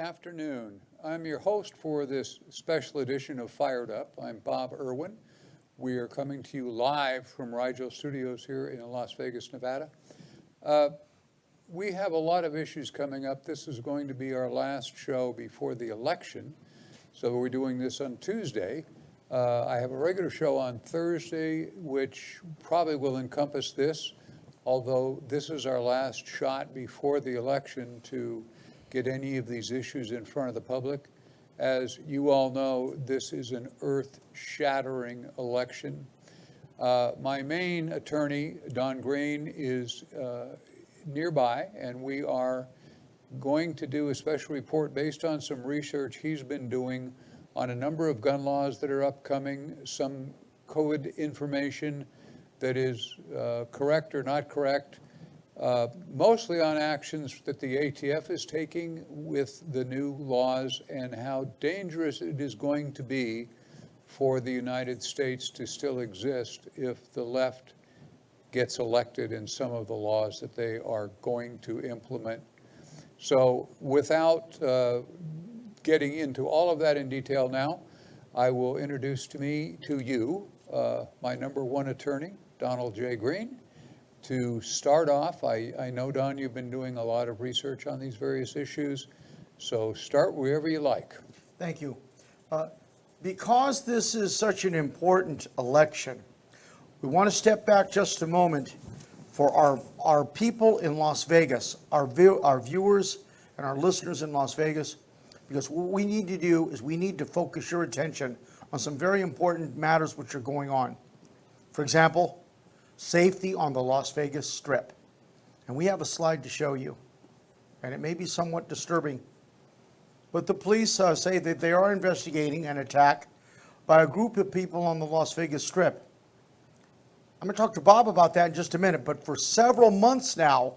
afternoon. I'm your host for this special edition of Fired Up. I'm Bob Irwin. We are coming to you live from Rigel Studios here in Las Vegas, Nevada. We have a lot of issues coming up. This is going to be our last show before the election, so we're doing this on Tuesday. I have a regular show on Thursday, which probably will encompass this, although this is our last shot before the election to get any of these issues in front of the public. As you all know, this is an earth-shattering election. My main attorney, Don Green, is nearby, and we are going to do a special report based on some research he's been doing on a number of gun laws that are upcoming, some code information that is correct or not correct, mostly on actions that the ATF is taking with the new laws and how dangerous it is going to be for the United States to still exist if the left gets elected in some of the laws that they are going to implement. So without getting into all of that in detail now, I will introduce to you my number one attorney, Donald J. Green. To start off, I know, Don, you've been doing a lot of research on these various issues, so start wherever you like. Thank you. Because this is such an important election, we want to step back just a moment for our people in Las Vegas, our viewers and our listeners in Las Vegas, because what we need to do is we need to focus your attention on some very important matters which are going on. For example, safety on the Las Vegas Strip. And we have a slide to show you, and it may be somewhat disturbing, but the police say that they are investigating an attack by a group of people on the Las Vegas Strip. I'm going to talk to Bob about that in just a minute, but for several months now,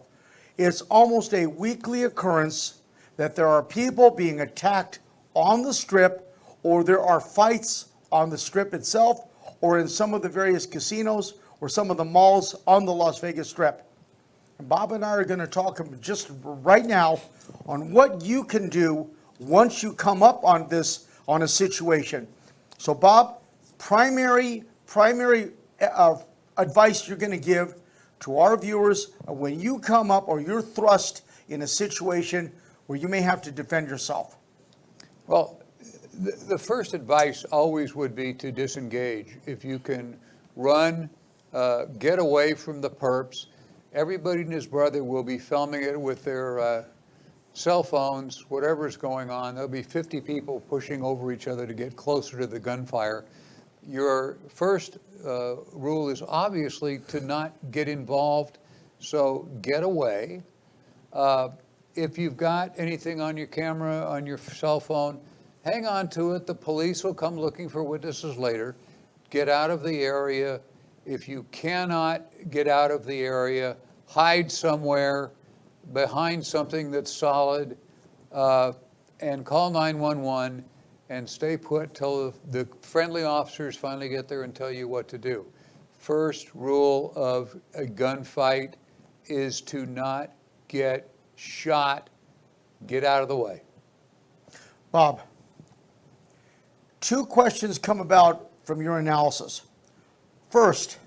it's almost a weekly occurrence that there are people being attacked on the Strip, or there are fights on the Strip itself, or in some of the various casinos, or some of the malls on the Las Vegas Strip. And Bob and I are going to talk just right now on what you can do once you come up on a situation. So Bob, primary advice you're going to give to our viewers when you come up or you're thrust in a situation where you may have to defend yourself? Well, the first advice always would be to disengage. If you can run, get away from the perps. Everybody and his brother will be filming it with their cell phones, whatever's going on. There'll be 50 people pushing over each other to get closer to the gunfire. Your first rule is obviously to not get involved, so get away. If you've got anything on your camera, on your cell phone, hang on to it. The police will come looking for witnesses later. Get out of the area. If you cannot get out of the area, hide somewhere behind something that's solid, and call 911 and stay put till the friendly officers finally get there and tell you what to do. First rule of a gunfight is to not get shot. Get out of the way. Bob, two questions come about from your analysis. First,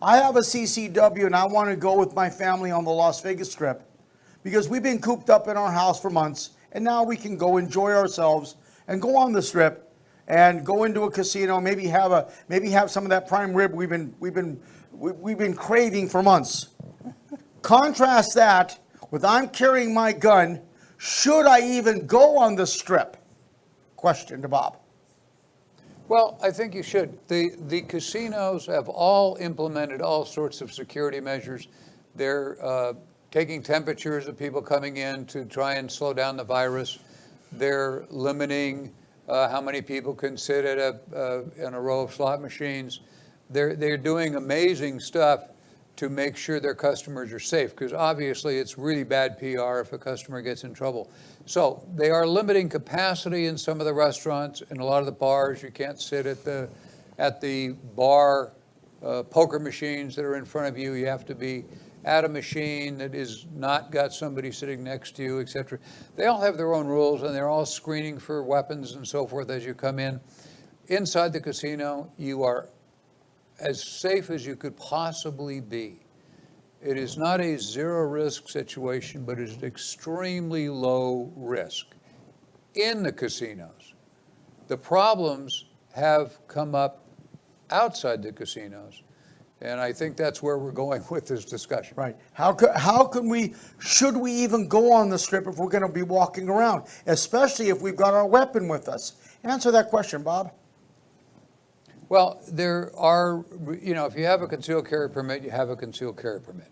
I have a CCW and I want to go with my family on the Las Vegas Strip because we've been cooped up in our house for months, and now we can go enjoy ourselves and go on the Strip and go into a casino, maybe have some of that prime rib we've been craving for months. Contrast that with I'm carrying my gun. Should I even go on the Strip? Question to Bob. Well, I think you should. The casinos have all implemented all sorts of security measures. They're taking temperatures of people coming in to try and slow down the virus. They're limiting how many people can sit at in a row of slot machines. They're doing amazing stuff to make sure their customers are safe, because obviously it's really bad PR if a customer gets in trouble. So they are limiting capacity in some of the restaurants and a lot of the bars. You can't sit at the bar poker machines that are in front of you. You have to be at a machine that is not got somebody sitting next to you, et cetera. They all have their own rules, and they're all screening for weapons and so forth as you come in. Inside the casino, you are as safe as you could possibly be. It is not a zero risk situation, but it is extremely low risk in the casinos. The problems have come up outside the casinos, and I think that's where we're going with this discussion. Right. Should we even go on the Strip if we're going to be walking around, especially if we've got our weapon with us? Answer that question, Bob. Well, there are, if you have a concealed carry permit, you have a concealed carry permit.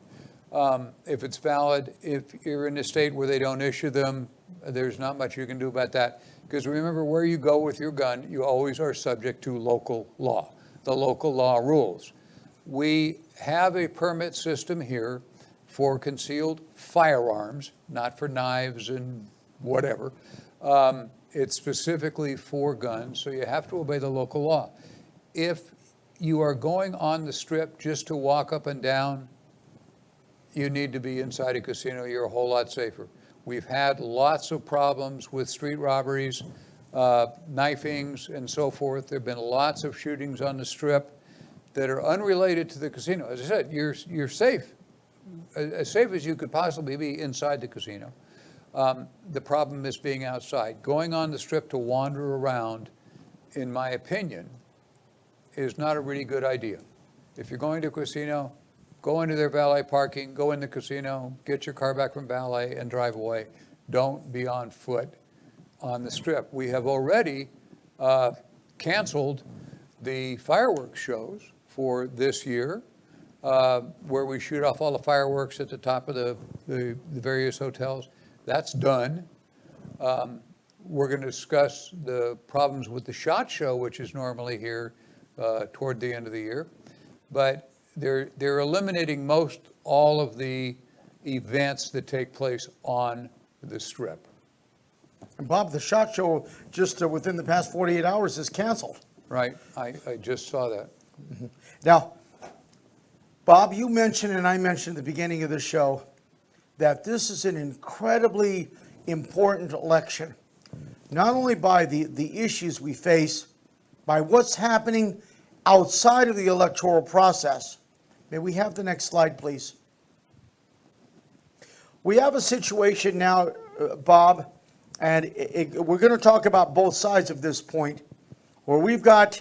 If it's valid, if you're in a state where they don't issue them, there's not much you can do about that. Because remember, where you go with your gun, you always are subject to local law, the local law rules. We have a permit system here for concealed firearms, not for knives and whatever. It's specifically for guns, so you have to obey the local law. If you are going on the Strip just to walk up and down, you need to be inside a casino. You're a whole lot safer. We've had lots of problems with street robberies, knifings, and so forth. There have been lots of shootings on the Strip that are unrelated to the casino. As I said, you're safe, as safe as you could possibly be inside the casino. The problem is being outside. Going on the Strip to wander around, in my opinion, is not a really good idea. If you're going to a casino, go into their valet parking, go in the casino, get your car back from valet and drive away. Don't be on foot on the Strip. We have already canceled the fireworks shows for this year, where we shoot off all the fireworks at the top of the various hotels. That's done. We're going to discuss the problems with the SHOT Show, which is normally here toward the end of the year. But they're eliminating most all of the events that take place on the Strip. And Bob, the SHOT Show just within the past 48 hours is canceled. Right, I just saw that. Mm-hmm. Now, Bob, you mentioned and I mentioned at the beginning of the show that this is an incredibly important election, not only by the issues we face, by what's happening outside of the electoral process. May we have the next slide, please? We have a situation now, Bob, and we're going to talk about both sides of this point, where we've got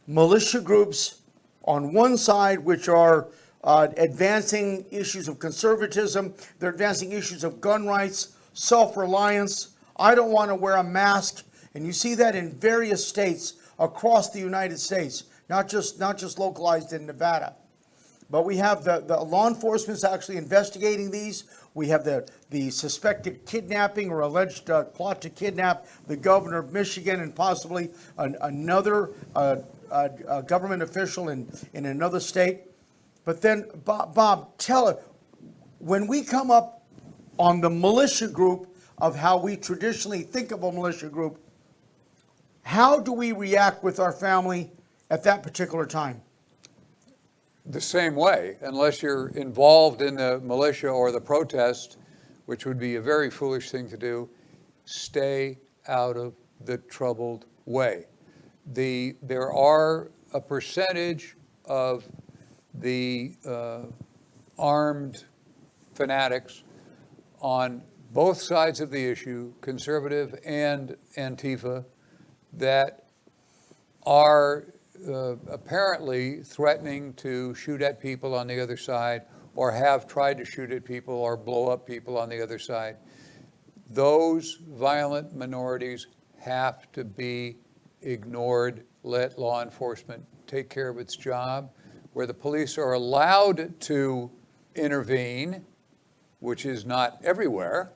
militia groups on one side which are advancing issues of conservatism. They're advancing issues of gun rights, self-reliance. I don't want to wear a mask. And you see that in various states across the United States, not just localized in Nevada. But we have the law enforcement is actually investigating these. We have the suspected kidnapping or alleged plot to kidnap the governor of Michigan and possibly another government official in another state. But then, Bob, tell us, when we come up on the militia group of how we traditionally think of a militia group, how do we react with our family at that particular time? The same way, unless you're involved in the militia or the protest, which would be a very foolish thing to do. Stay out of the troubled way. There are a percentage of the armed fanatics on both sides of the issue, conservative and Antifa, that are apparently threatening to shoot at people on the other side, or have tried to shoot at people or blow up people on the other side. Those violent minorities have to be ignored. Let law enforcement take care of its job. Where the police are allowed to intervene, which is not everywhere,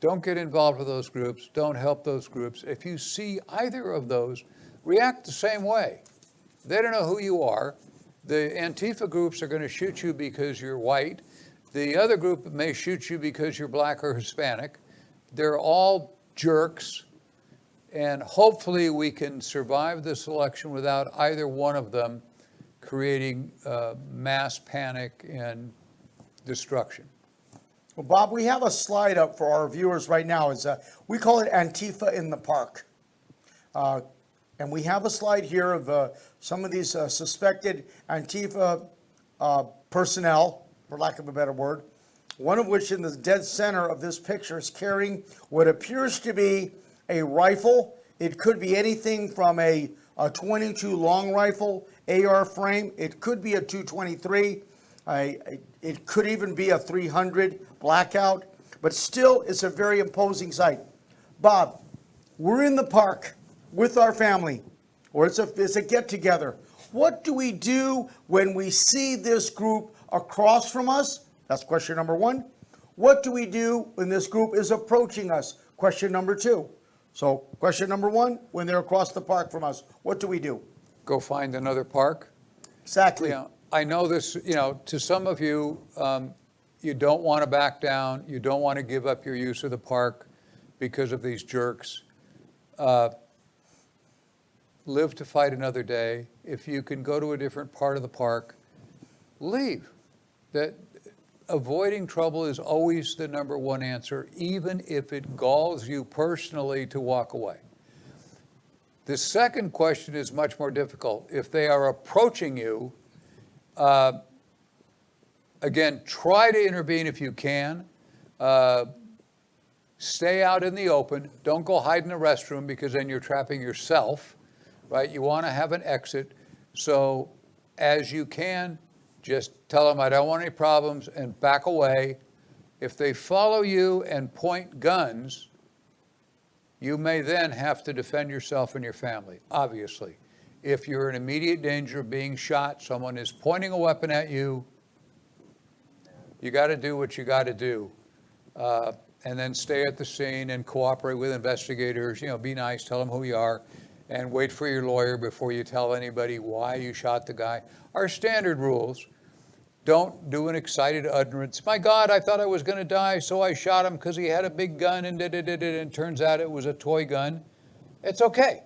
don't get involved with those groups. Don't help those groups. If you see either of those, react the same way. They don't know who you are. The Antifa groups are going to shoot you because you're white. The other group may shoot you because you're black or Hispanic. They're all jerks. And hopefully we can survive this election without either one of them creating mass panic and destruction. Well, Bob, we have a slide up for our viewers right now. We call it Antifa in the Park. And we have a slide here of some of these suspected Antifa personnel, for lack of a better word, one of which in the dead center of this picture is carrying what appears to be a rifle. It could be anything from a 22 long rifle, AR frame. It could be a 223. It could even be a 300 blackout. But still, it's a very imposing sight. Bob, we're in the park with our family, or it's a get-together. What do we do when we see this group across from us? That's question number one. What do we do when this group is approaching us? Question number two. So question number one, when they're across the park from us, what do we do? Go find another park. Exactly. You know, I know this, to some of you, you don't want to back down. You don't want to give up your use of the park because of these jerks. Live to fight another day. If you can go to a different part of the park, leave. That avoiding trouble is always the number one answer, even if it galls you personally to walk away. The second question is much more difficult. If they are approaching you, again, try to intervene if you can. Stay out in the open. Don't go hide in the restroom, because then you're trapping yourself, right? You want to have an exit. So as you can, just tell them, I don't want any problems, and back away. If they follow you and point guns, you may then have to defend yourself and your family, obviously. If you're in immediate danger of being shot, someone is pointing a weapon at you, you got to do what you got to do. And then stay at the scene and cooperate with investigators. Be nice, tell them who you are, and wait for your lawyer before you tell anybody why you shot the guy. Our standard rules: don't do an excited utterance. My God, I thought I was going to die, so I shot him because he had a big gun, and turns out it was a toy gun. It's okay.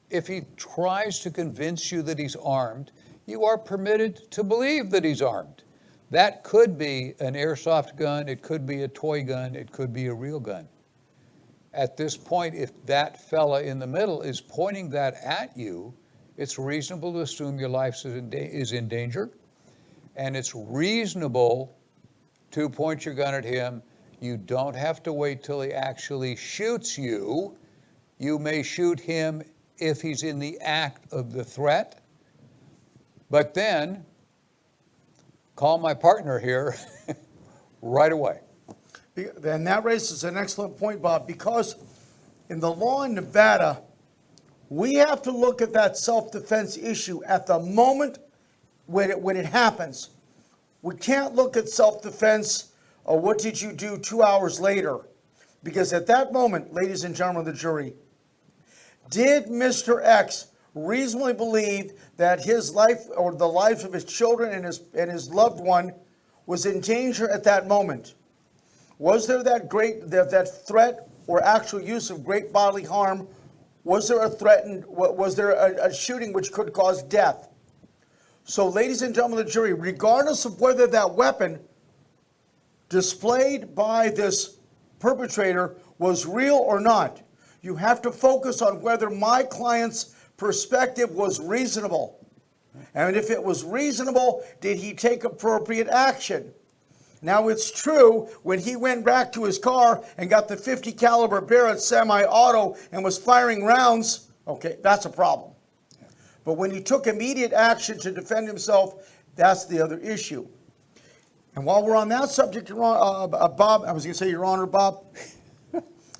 If he tries to convince you that he's armed, you are permitted to believe that he's armed. That could be an airsoft gun, it could be a toy gun, it could be a real gun. At this point, if that fella in the middle is pointing that at you, it's reasonable to assume your life is in danger, and it's reasonable to point your gun at him. You don't have to wait till he actually shoots you. You may shoot him if he's in the act of the threat, but then call my partner here right away. And that raises an excellent point, Bob, because in the law in Nevada, we have to look at that self-defense issue at the moment when it happens. We can't look at self-defense or what did you do 2 hours later, because at that moment, ladies and gentlemen of the jury, did Mr. X reasonably believe that his life or the lives of his children and his loved one was in danger at that moment? Was there that threat or actual use of great bodily harm? Was there a shooting which could cause death? So, ladies and gentlemen of the jury, regardless of whether that weapon displayed by this perpetrator was real or not, you have to focus on whether my client's perspective was reasonable. And if it was reasonable, did he take appropriate action? Now, it's true, when he went back to his car and got the .50 caliber Barrett semi-auto and was firing rounds, okay, that's a problem. But when he took immediate action to defend himself, that's the other issue. And while we're on that subject, Bob, I was going to say Your Honor, Bob,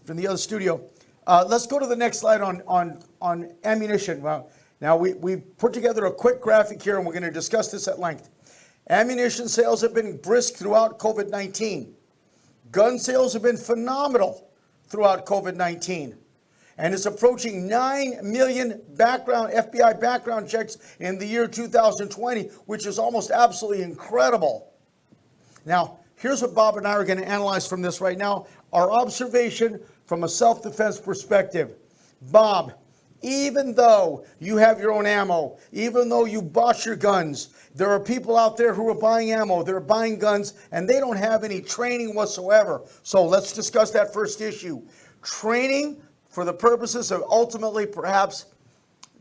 from the other studio, let's go to the next slide on ammunition. Well, now, we've put together a quick graphic here, and we're going to discuss this at length. Ammunition sales have been brisk throughout COVID-19. Gun sales have been phenomenal throughout COVID-19. And it's approaching 9 million FBI background checks in the year 2020, which is almost absolutely incredible. Now, here's what Bob and I are going to analyze from this right now. Our observation from a self-defense perspective. Bob, even though you have your own ammo, even though you bought your guns, there are people out there who are buying ammo, they're buying guns, and they don't have any training whatsoever. So let's discuss that first issue. Training for the purposes of ultimately perhaps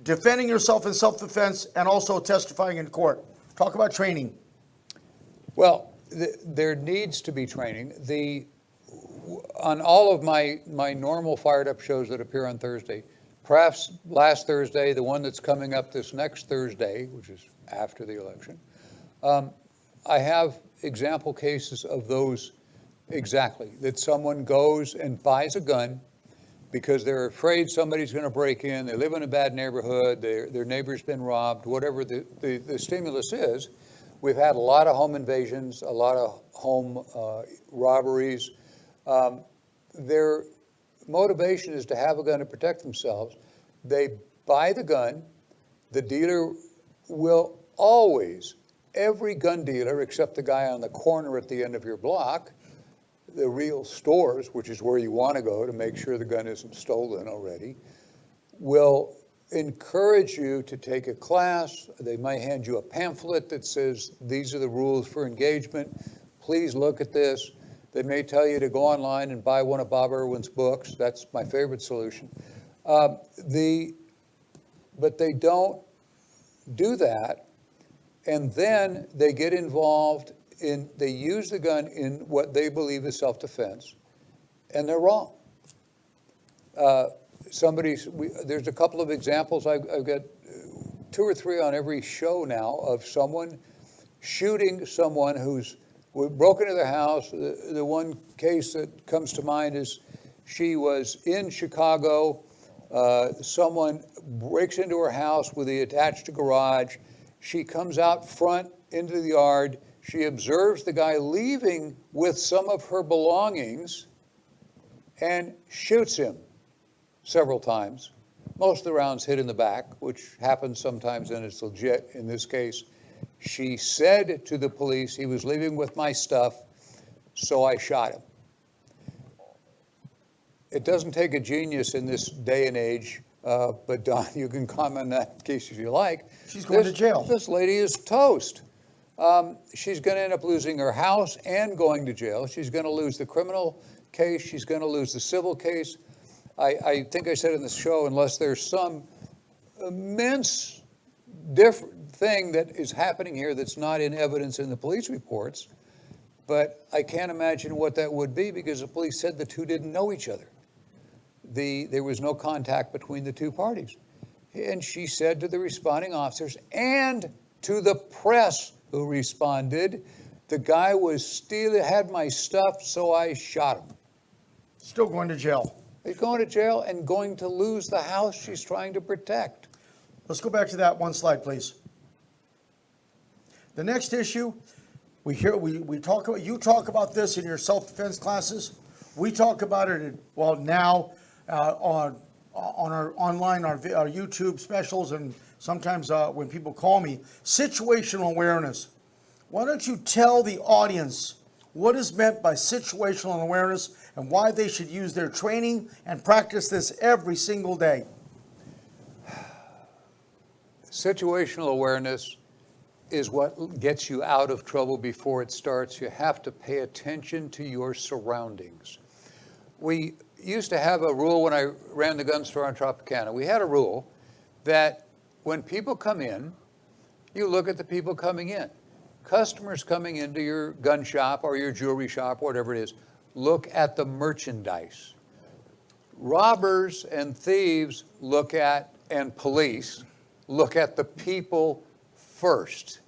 defending yourself in self-defense and also testifying in court. Talk about training. Well, there needs to be training. On all of my normal Fired Up shows that appear on Thursday, perhaps last Thursday, the one that's coming up this next Thursday, which is after the election, I have example cases of those exactly, that someone goes and buys a gun because they're afraid somebody's going to break in, they live in a bad neighborhood, their neighbor's been robbed, whatever the stimulus is. We've had a lot of home invasions, a lot of home robberies. Their motivation is to have a gun to protect themselves. They buy the gun. The dealer will always, every gun dealer except the guy on the corner at the end of your block, the real stores, which is where you want to go to make sure the gun isn't stolen already, will encourage you to take a class. They might hand you a pamphlet that says, these are the rules for engagement. Please look at this. They may tell you to go online and buy one of Bob Irwin's books. That's my favorite solution. But they don't do that. And then they get involved they use the gun in what they believe is self-defense, and they're wrong. There's a couple of examples. I've got 2 or 3 on every show now of someone shooting someone who's broke into their house. The one case that comes to mind is she was in Chicago. Someone breaks into her house with the attached garage. She comes out front into the yard. She observes the guy leaving with some of her belongings and shoots him several times. Most of the rounds hit in the back, which happens sometimes and it's legit. In this case, she said to the police, he was leaving with my stuff, so I shot him. It doesn't take a genius in this day and age, but Don, you can comment on that case if you like. She's going to jail. This lady is toast. She's going to end up losing her house and going to jail. She's going to lose the criminal case. She's going to lose the civil case. I think I said in the show, unless there's some immense different thing that is happening here that's not in evidence in the police reports, but I can't imagine what that would be because the police said the two didn't know each other. There was no contact between the two parties. And she said to the responding officers and to the press who responded, the guy had my stuff, so I shot him. Still going to jail. He's going to jail and going to lose the house she's trying to protect. Let's go back to that one slide, please. The next issue, we talk about, you talk about this in your self-defense classes. We talk about it, now on our online, our YouTube specials, and sometimes when people call me, situational awareness. Why don't you tell the audience what is meant by situational awareness and why they should use their training and practice this every single day? Situational awareness is what gets you out of trouble before it starts. You have to pay attention to your surroundings. We used to have a rule when I ran the gun store on Tropicana. We had a rule that when people come in, you look at the people coming in. Customers coming into your gun shop or your jewelry shop, whatever it is, look at the merchandise. Robbers and thieves and police look at the people first.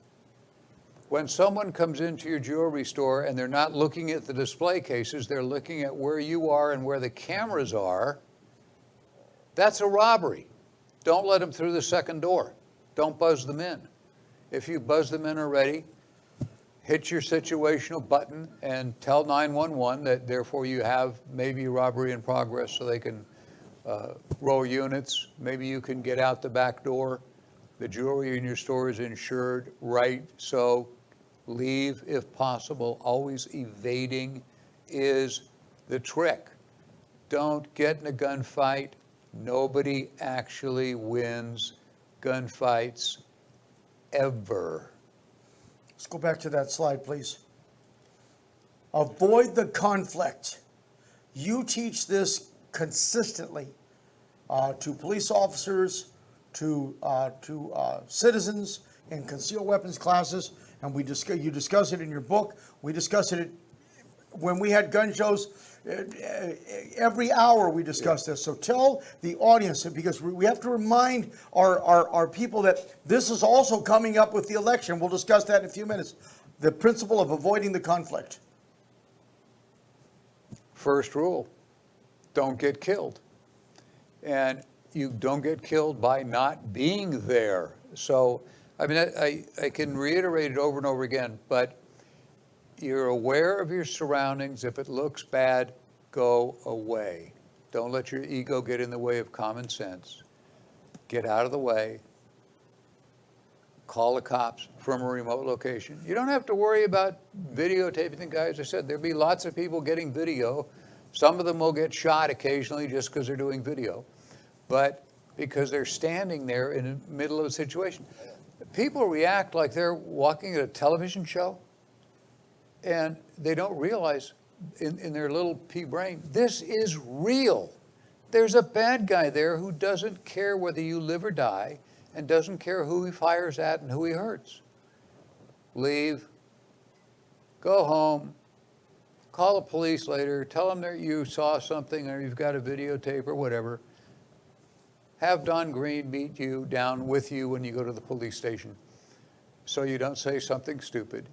When someone comes into your jewelry store and they're not looking at the display cases, they're looking at where you are and where the cameras are, that's a robbery. Don't let them through the second door. Don't buzz them in. If you buzz them in already, hit your situational button and tell 911 that therefore you have maybe robbery in progress so they can roll units. Maybe you can get out the back door. The jewelry in your store is insured, right? So leave if possible. Always evading is the trick. Don't get in a gunfight. Nobody actually wins gunfights ever. Let's go back to that slide, please. Avoid the conflict. You teach this consistently to police officers, to citizens in concealed weapons classes, and you discuss it in your book. We discuss it when we had gun shows. Every hour we discuss this. So tell the audience, because we have to remind our people that this is also coming up with the election. We'll discuss that in a few minutes. The principle of avoiding the conflict. First rule, don't get killed. And you don't get killed by not being there. So, I mean, I can reiterate it over and over again, but you're aware of your surroundings. If it looks bad, go away. Don't let your ego get in the way of common sense. Get out of the way. Call the cops from a remote location. You don't have to worry about videotaping the guys. I said there'll be lots of people getting video. Some of them will get shot occasionally just because they're doing video, but because they're standing there in the middle of a situation. People react like they're walking at a television show, and they don't realize in their little pea brain, this is real. There's a bad guy there who doesn't care whether you live or die, and doesn't care who he fires at and who he hurts. Leave, go home, call the police later, tell them that you saw something or you've got a videotape or whatever. Have Don Green meet you down with you when you go to the police station so you don't say something stupid.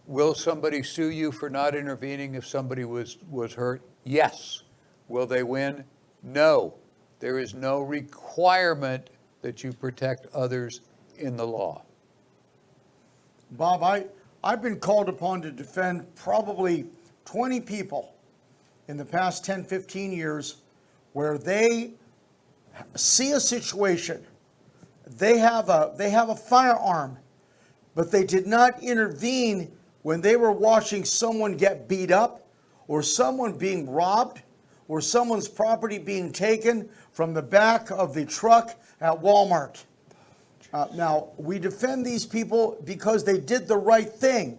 Will somebody sue you for not intervening if somebody was hurt? Yes. Will they win? No. There is no requirement that you protect others in the law. Bob, I've been called upon to defend probably 20 people in the past 10, 15 years where they see a situation, they have a firearm, but they did not intervene when they were watching someone get beat up or someone being robbed or someone's property being taken from the back of the truck at Walmart. Now, we defend these people because they did the right thing.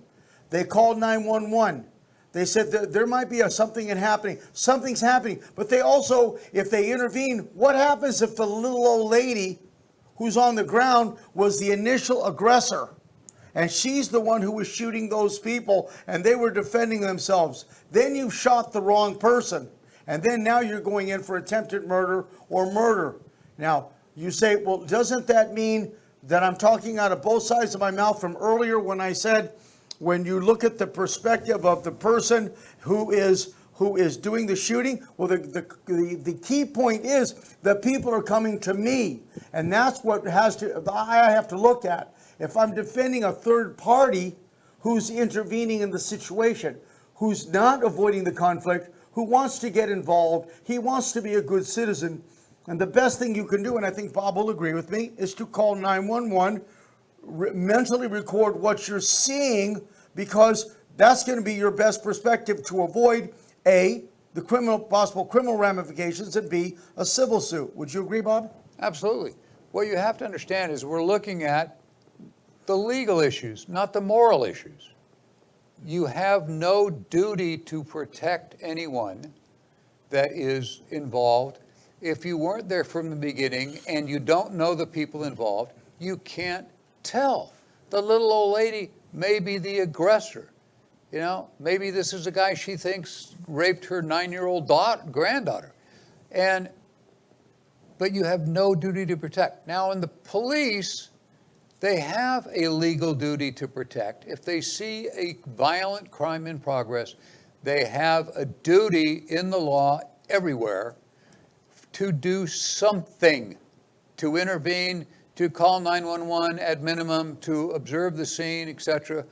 They called 911. They said that there might be something happening. Something's happening. But they also, if they intervene, what happens if the little old lady who's on the ground was the initial aggressor? And she's the one who was shooting those people, and they were defending themselves. Then you shot the wrong person. And then now you're going in for attempted murder or murder. Now, you say, well, doesn't that mean that I'm talking out of both sides of my mouth from earlier when I said, when you look at the perspective of the person who is doing the shooting, well, the key point is that people are coming to me. And that's what I have to look at. If I'm defending a third party who's intervening in the situation, who's not avoiding the conflict, who wants to get involved, he wants to be a good citizen, and the best thing you can do, and I think Bob will agree with me, is to call 911, mentally record what you're seeing, because that's going to be your best perspective to avoid A, the possible criminal ramifications, and B, a civil suit. Would you agree, Bob? Absolutely. What you have to understand is we're looking at the legal issues, not the moral issues. You have no duty to protect anyone that is involved. If you weren't there from the beginning and you don't know the people involved, you can't tell. The little old lady may be the aggressor. You know, maybe this is a guy she thinks raped her 9-year-old granddaughter. But you have no duty to protect. Now, in the police, they have a legal duty to protect. If they see a violent crime in progress, they have a duty in the law everywhere to do something, to intervene, to call 911 at minimum, to observe the scene, etc.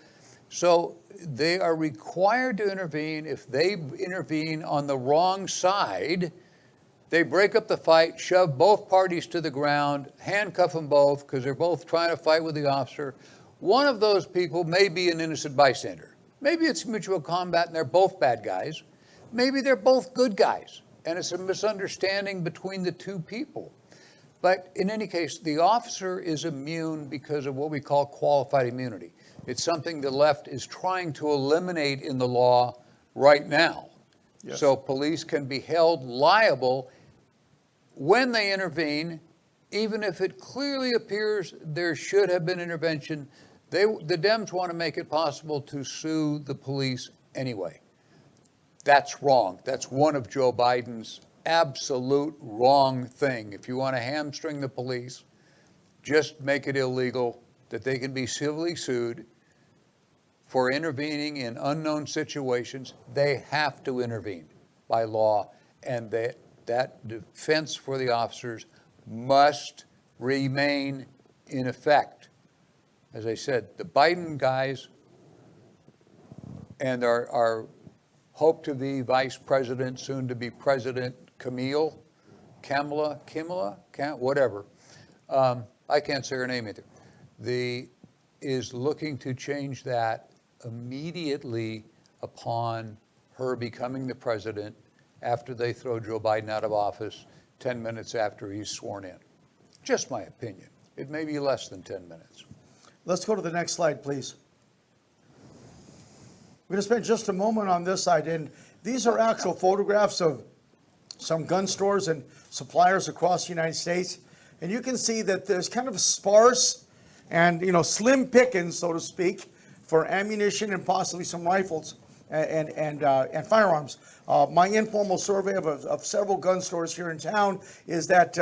So they are required to intervene. If they intervene on the wrong side, they break up the fight, shove both parties to the ground, handcuff them both because they're both trying to fight with the officer. One of those people may be an innocent bystander. Maybe it's mutual combat and they're both bad guys. Maybe they're both good guys and it's a misunderstanding between the two people. But in any case, the officer is immune because of what we call qualified immunity. It's something the left is trying to eliminate in the law right now. Yes. So police can be held liable when they intervene, even if it clearly appears there should have been intervention. The Dems want to make it possible to sue the police anyway. That's wrong. That's one of Joe Biden's absolute wrong thing. If you want to hamstring the police, just make it illegal that they can be civilly sued for intervening in unknown situations. They have to intervene by law, and that defense for the officers must remain in effect. As I said, the Biden guys and our hope to be vice president, soon to be president, Kamala, whatever. I can't say her name either. Is looking to change that immediately upon her becoming the president after they throw Joe Biden out of office 10 minutes after he's sworn in. Just my opinion. It may be less than 10 minutes. Let's go to the next slide, please. We're going to spend just a moment on this side, and these are actual photographs of some gun stores and suppliers across the United States. And you can see that there's kind of sparse and, slim pickings, so to speak, for ammunition and possibly some rifles and firearms. My informal survey of several gun stores here in town is that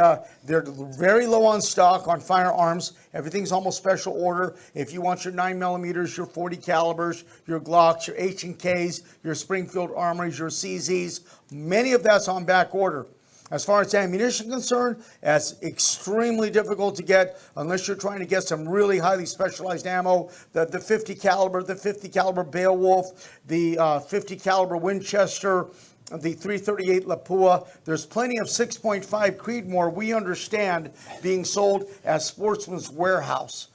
they're very low on stock on firearms. Everything's almost special order. If you want your 9mm, your 40 calibers, your Glocks, your H&Ks, your Springfield Armories, your CZs, many of that's on back order. As far as ammunition concerned, that's extremely difficult to get unless you're trying to get some really highly specialized ammo. The 50 caliber Beowulf, the 50 caliber Winchester, the 338 Lapua. There's plenty of 6.5 Creedmoor, we understand, being sold as Sportsman's Warehouse.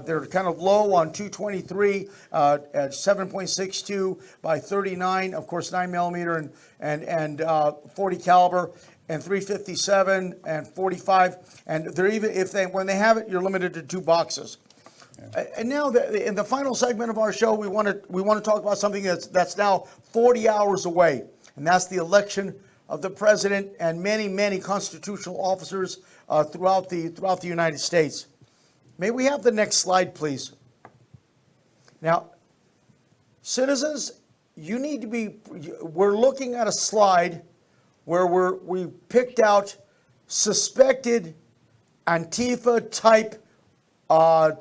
They're kind of low on 223 at 7.62 by 39, of course 9mm and 40 caliber. And 357 and 45, and they're even when they have it, you're limited to 2 boxes. Yeah. And now, in the final segment of our show, we want to talk about something that's now 40 hours away, and that's the election of the president and many constitutional officers throughout the United States. May we have the next slide, please? Now, citizens, you need to be. We're looking at a slide where we picked out suspected Antifa type, I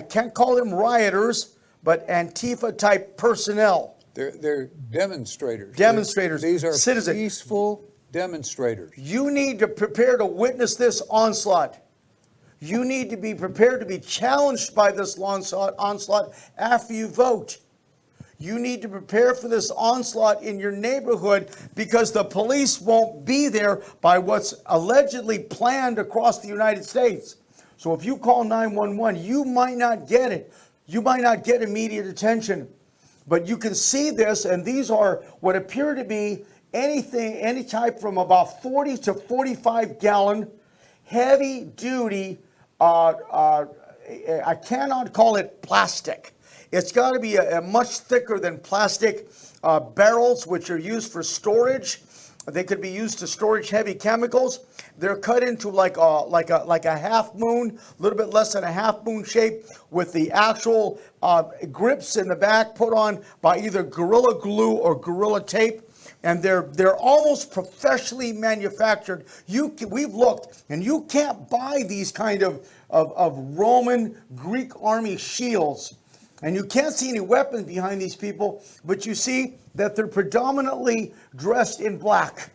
can't call them rioters, but Antifa type personnel. They're demonstrators. Demonstrators. These are citizens. Peaceful demonstrators. You need to prepare to witness this onslaught. You need to be prepared to be challenged by this onslaught after you vote. You need to prepare for this onslaught in your neighborhood because the police won't be there by what's allegedly planned across the United States. So if you call 911, you might not get it. You might not get immediate attention. But you can see this, and these are what appear to be any type from about 40 to 45 gallon, heavy duty, I cannot call it plastic. It's got to be a much thicker than plastic barrels, which are used for storage. They could be used to storage heavy chemicals. They're cut into like a half moon, a little bit less than a half moon shape, with the actual grips in the back put on by either Gorilla Glue or Gorilla Tape. And they're almost professionally manufactured. We've looked, and you can't buy these kind of Roman Greek army shields. And you can't see any weapons behind these people, but you see that they're predominantly dressed in black.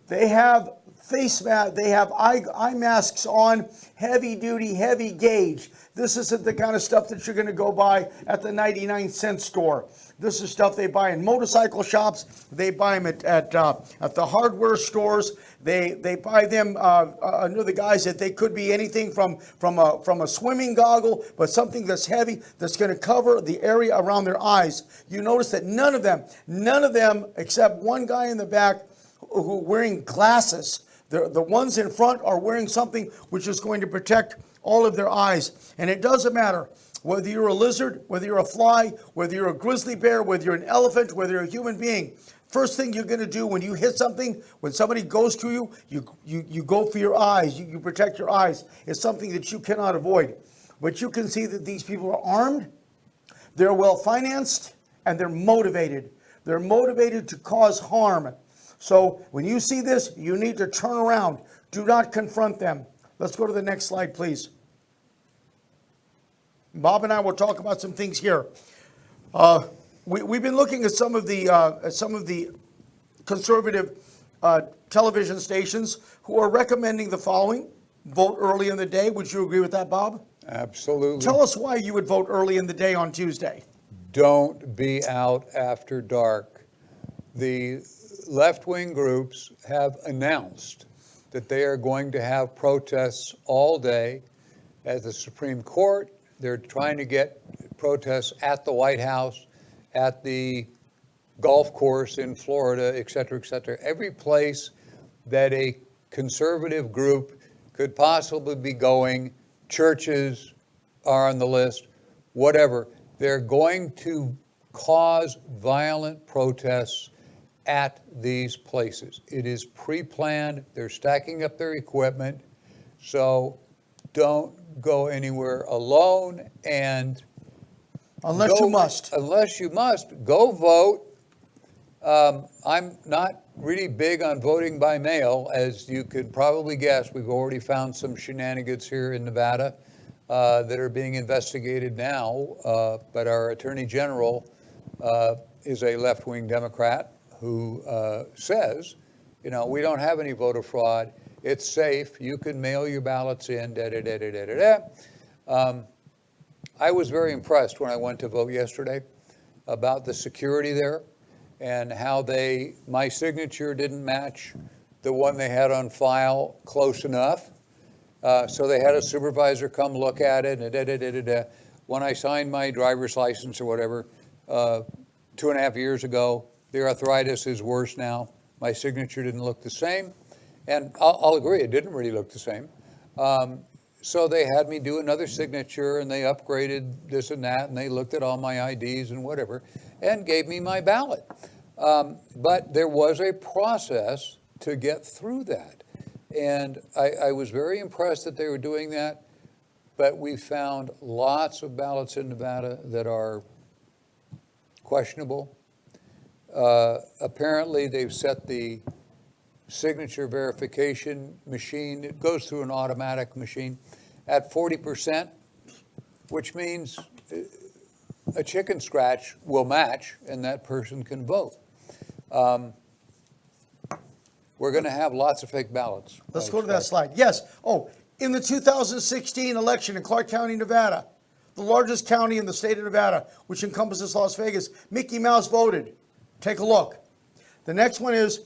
They have face masks, they have eye masks on, heavy duty, heavy gauge. This isn't the kind of stuff that you're going to go buy at the 99-cent store. This is stuff they buy in motorcycle shops. They buy them at the hardware stores. They buy them under the guise that they could be anything from a swimming goggle, but something that's heavy that's going to cover the area around their eyes. You notice that none of them, except one guy in the back who wearing glasses. The ones in front are wearing something which is going to protect all of their eyes. And it doesn't matter whether you're a lizard, whether you're a fly, whether you're a grizzly bear, whether you're an elephant, whether you're a human being. First thing you're going to do when you hit something, when somebody goes to you, you go for your eyes. You protect your eyes. It's something that you cannot avoid. But you can see that these people are armed, they're well financed, and they're motivated. They're motivated to cause harm. So when you see this, you need to turn around. Do not confront them. Let's go to the next slide, please. Bob and I will talk about some things here. We've been looking at some of the conservative television stations who are recommending the following: vote early in the day. Would you agree with that, Bob? Absolutely. Tell us why you would vote early in the day on Tuesday. Don't be out after dark. The left-wing groups have announced that they are going to have protests all day at the Supreme Court. They're trying to get protests at the White House, at the golf course in Florida, et cetera, et cetera. Every place that a conservative group could possibly be going, churches are on the list, whatever. They're going to cause violent protests at these places. It is pre-planned. They're stacking up their equipment. So don't go anywhere alone, and Unless you must. Unless you must, go vote. I'm not really big on voting by mail, as you could probably guess. We've already found some shenanigans here in Nevada that are being investigated now, but our Attorney General is a left-wing Democrat who says, we don't have any voter fraud. It's safe. You can mail your ballots in. I was very impressed when I went to vote yesterday about the security there and how my signature didn't match the one they had on file close enough. So they had a supervisor come look at it. And when I signed my driver's license or whatever 2.5 years ago, the arthritis is worse now. My signature didn't look the same. And I'll agree, it didn't really look the same. So they had me do another signature, and they upgraded this and that, and they looked at all my IDs and whatever, and gave me my ballot. But there was a process to get through that. And I was very impressed that they were doing that, but we found lots of ballots in Nevada that are questionable. Apparently, they've set the signature verification machine, it goes through an automatic machine, at 40%, which means a chicken scratch will match and that person can vote. We're going to have lots of fake ballots. Let's go to that slide. Yes. Oh, in the 2016 election in Clark County, Nevada, the largest county in the state of Nevada, which encompasses Las Vegas, Mickey Mouse voted. Take a look. The next one is,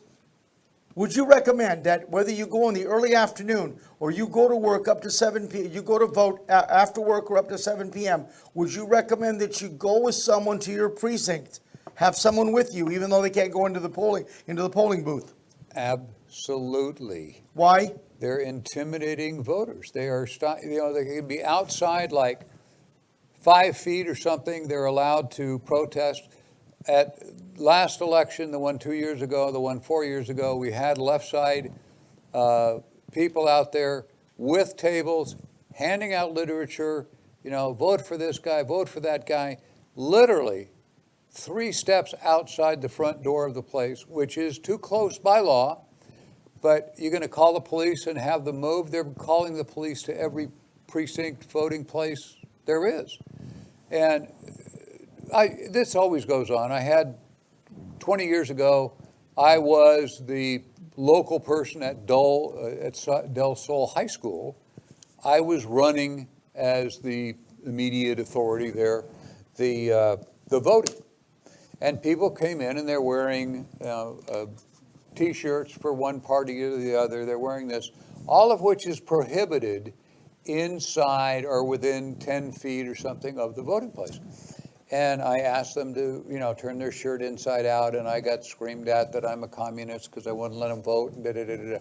would you recommend that whether you go in the early afternoon or you go to work up to 7 p.m., you go to vote after work or up to 7 p.m., would you recommend that you go with someone to your precinct, have someone with you, even though they can't go into the polling booth? Absolutely. Why? They're intimidating voters. They are, they can be outside like 5 feet or something. They're allowed to protest. At last election, the one 2 years ago, the one 4 years ago, we had left side people out there with tables, handing out literature, vote for this guy, vote for that guy, literally 3 steps outside the front door of the place, which is too close by law, but you're going to call the police and have them move. They're calling the police to every precinct voting place there is. And this always goes on. I had 20 years ago, I was the local person at Del Sol High School. I was running as the immediate authority there, the voting. And people came in and they're wearing T-shirts for one party or the other. They're wearing this, all of which is prohibited inside or within 10 feet or something of the voting place. And I asked them to, turn their shirt inside out, and I got screamed at that I'm a communist because I wouldn't let them vote, and da-da-da-da-da.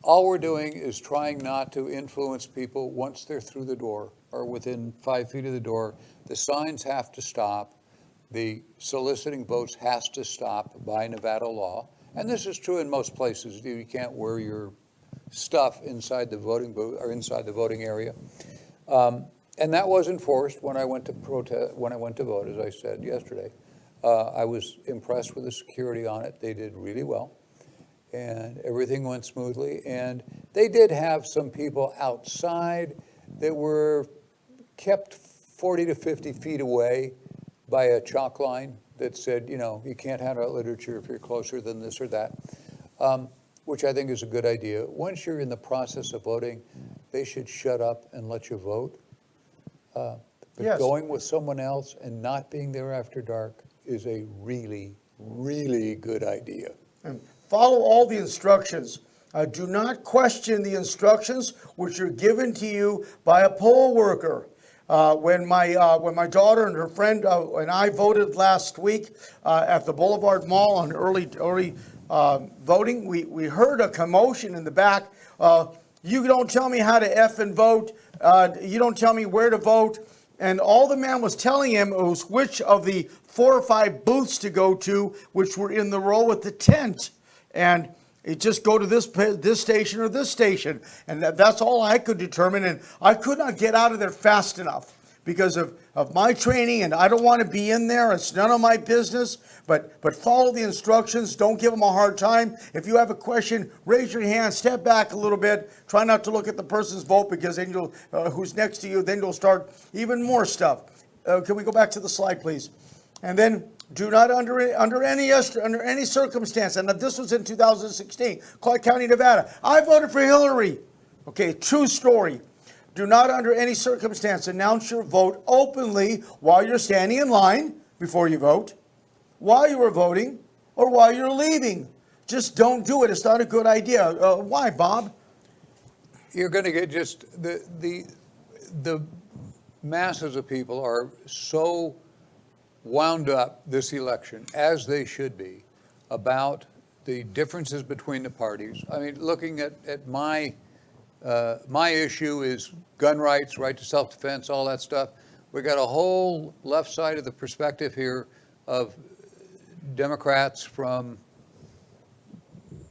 All we're doing is trying not to influence people once they're through the door or within 5 feet of the door. The signs have to stop. The soliciting votes has to stop by Nevada law. And this is true in most places. You can't wear your stuff inside the voting booth or inside the voting area. And that was enforced when I went to vote, as I said yesterday. I was impressed with the security on it. They did really well. And everything went smoothly. And they did have some people outside that were kept 40 to 50 feet away by a chalk line that said, you can't hand out literature if you're closer than this or that, which I think is a good idea. Once you're in the process of voting, they should shut up and let you vote. But Yes. going with someone else and not being there after dark is a really, really good idea. And follow all the instructions. Do not question the instructions which are given to you by a poll worker. When my daughter and her friend and I voted last week at the Boulevard Mall on early voting, we heard a commotion in the back. You don't tell me how to effing vote. You don't tell me where to vote. And all the man was telling him was which of the 4 or 5 booths to go to, which were in the row with the tent. And it just go to this station or this station. And that's all I could determine. And I could not get out of there fast enough because of my training. And I don't want to be in there. It's none of my business. But follow the instructions. Don't give them a hard time. If you have a question, raise your hand, step back a little bit. Try not to look at the person's vote because then you'll, who's next to you, then you'll start even more stuff. Can we go back to the slide, please? And then do not under any circumstance, and this was in 2016, Clark County, Nevada. I voted for Hillary. Okay, true story. Do not under any circumstance announce your vote openly while you're standing in line before you vote, while you were voting, or while you're leaving. Just don't do it. It's not a good idea. Why, Bob? You're going to get just the masses of people are so wound up this election, as they should be, about the differences between the parties. I mean, looking at my issue is gun rights, right to self-defense, all that stuff. We got a whole left side of the perspective here of Democrats from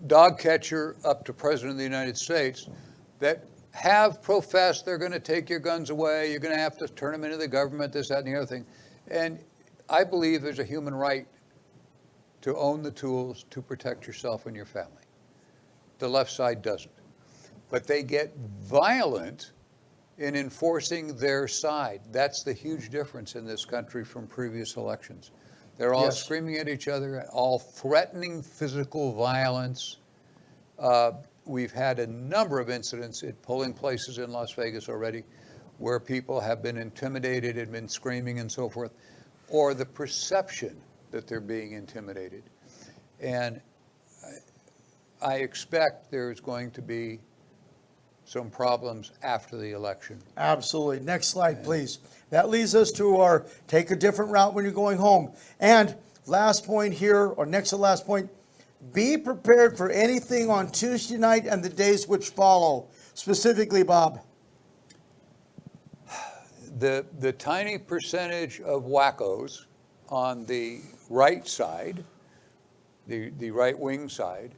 dog catcher up to President of the United States that have professed they're going to take your guns away, you're going to have to turn them into the government, this, that, and the other thing. And I believe there's a human right to own the tools to protect yourself and your family. The left side doesn't. But they get violent in enforcing their side. That's the huge difference in this country from previous elections. They're all screaming at each other, all threatening physical violence. We've had a number of incidents at polling places in Las Vegas already where people have been intimidated and been screaming and so forth, or the perception that they're being intimidated. And I expect there's going to be some problems after the election. Absolutely. Next slide, please. That leads us to our take a different route when you're going home. And last point here, or next to last point, be prepared for anything on Tuesday night and the days which follow. Specifically, Bob. The tiny percentage of wackos on the right side, the right-wing side,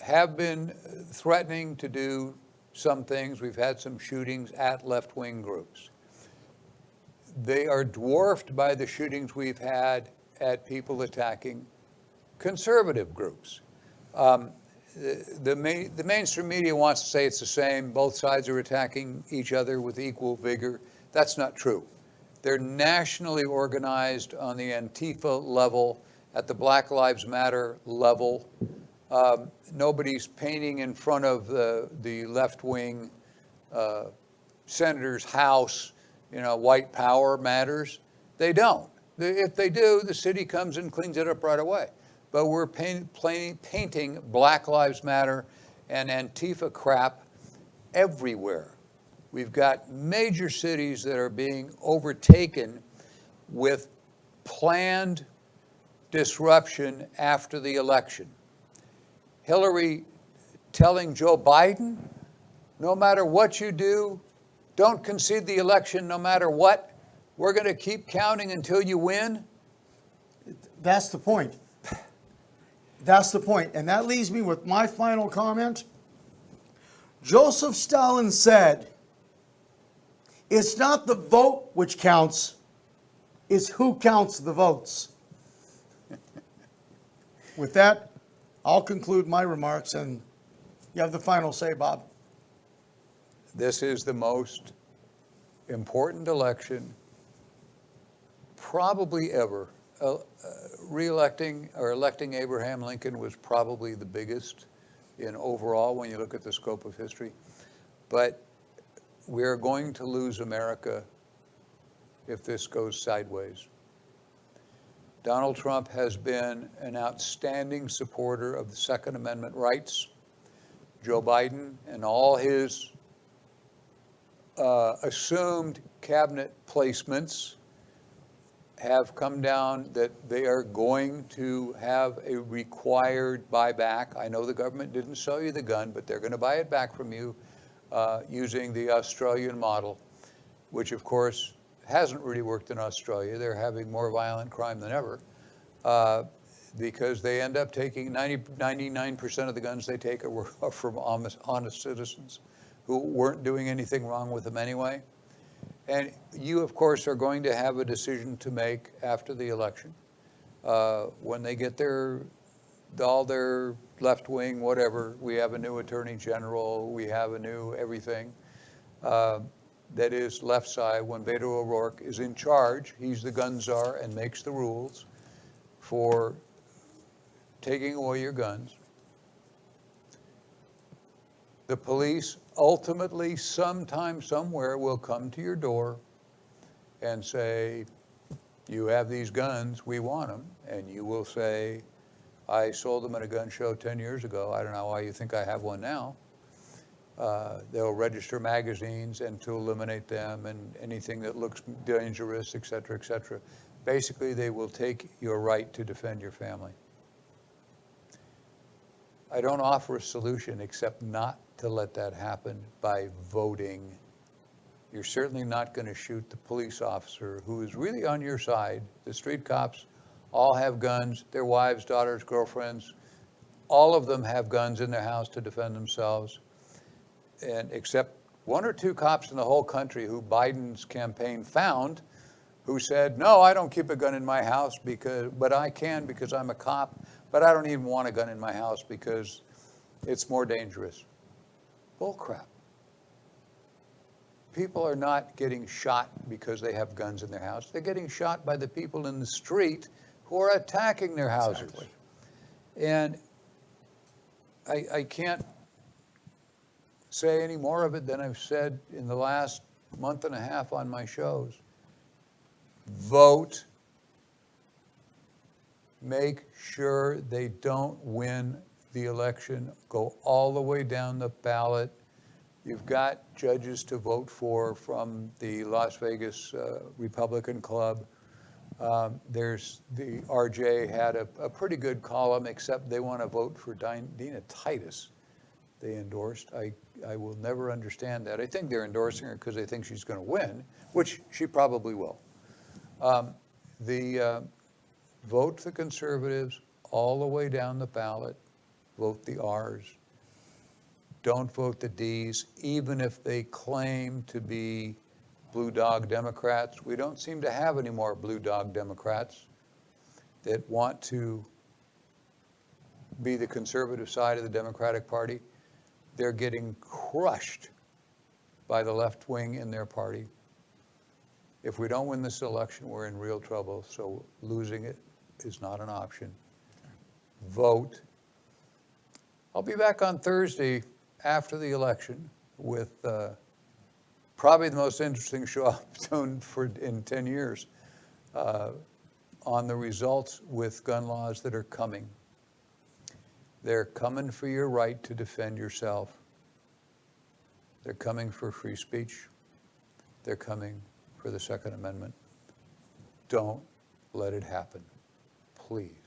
have been threatening to do some things. We've had some shootings at left-wing groups. They are dwarfed by the shootings we've had at people attacking conservative groups. The mainstream media wants to say it's the same. Both sides are attacking each other with equal vigor. That's not true. They're nationally organized on the Antifa level, at the Black Lives Matter level. Nobody's painting in front of the left-wing senator's house, white power matters. They don't. If they do, the city comes and cleans it up right away. But we're painting Black Lives Matter and Antifa crap everywhere. We've got major cities that are being overtaken with planned disruption after the election. Hillary telling Joe Biden, no matter what you do, don't concede the election no matter what. We're going to keep counting until you win. That's the point. That's the point. And that leaves me with my final comment. Joseph Stalin said, it's not the vote which counts, it's who counts the votes. With that, I'll conclude my remarks, and you have the final say, Bob. This is the most important election probably ever. Re-electing or electing Abraham Lincoln was probably the biggest in overall when you look at the scope of history. But we're going to lose America if this goes sideways. Donald Trump has been an outstanding supporter of the Second Amendment rights. Joe Biden and all his assumed cabinet placements have come down that they are going to have a required buyback. I know the government didn't sell you the gun, but they're going to buy it back from you using the Australian model, which of course hasn't really worked in Australia. They're having more violent crime than ever because they end up taking 99% of the guns they take are from honest citizens who weren't doing anything wrong with them anyway. And you, of course, are going to have a decision to make after the election when they get all their left wing, whatever. We have a new attorney general. We have a new everything that is left side. When Beto O'Rourke is in charge, he's the gun czar and makes the rules for taking away your guns. The police ultimately, sometime, somewhere, will come to your door and say, you have these guns, we want them. And you will say, I sold them at a gun show 10 years ago. I don't know why you think I have one now. They'll register magazines and to eliminate them and anything that looks dangerous, et cetera, et cetera. Basically, they will take your right to defend your family. I don't offer a solution except not to let that happen by voting. You're certainly not going to shoot the police officer who is really on your side. The street cops all have guns, their wives, daughters, girlfriends. All of them have guns in their house to defend themselves. And except one or two cops in the whole country who Biden's campaign found who said, no, I don't keep a gun in my house but I can because I'm a cop, but I don't even want a gun in my house because it's more dangerous. Bull crap. People are not getting shot because they have guns in their house. They're getting shot by the people in the street who are attacking their houses. Exactly. And I can't say any more of it than I've said in the last month and a half on my shows. Vote. Make sure they don't win the election. Go all the way down the ballot. You've got judges to vote for from the Las Vegas Republican Club. There's the RJ had a pretty good column, except they want to vote for Dina Titus. They endorsed. I will never understand that. I think they're endorsing her because they think she's going to win, which she probably will. Vote the conservatives all the way down the ballot. Vote the R's. Don't vote the D's, even if they claim to be blue dog Democrats. We don't seem to have any more blue dog Democrats that want to be the conservative side of the Democratic Party. They're getting crushed by the left wing in their party. If we don't win this election, we're in real trouble. So losing it is not an option. Vote. I'll be back on Thursday after the election with probably the most interesting show I've done in 10 years. on the results with gun laws that are coming. They're coming for your right to defend yourself. They're coming for free speech. They're coming for the Second Amendment. Don't let it happen, please.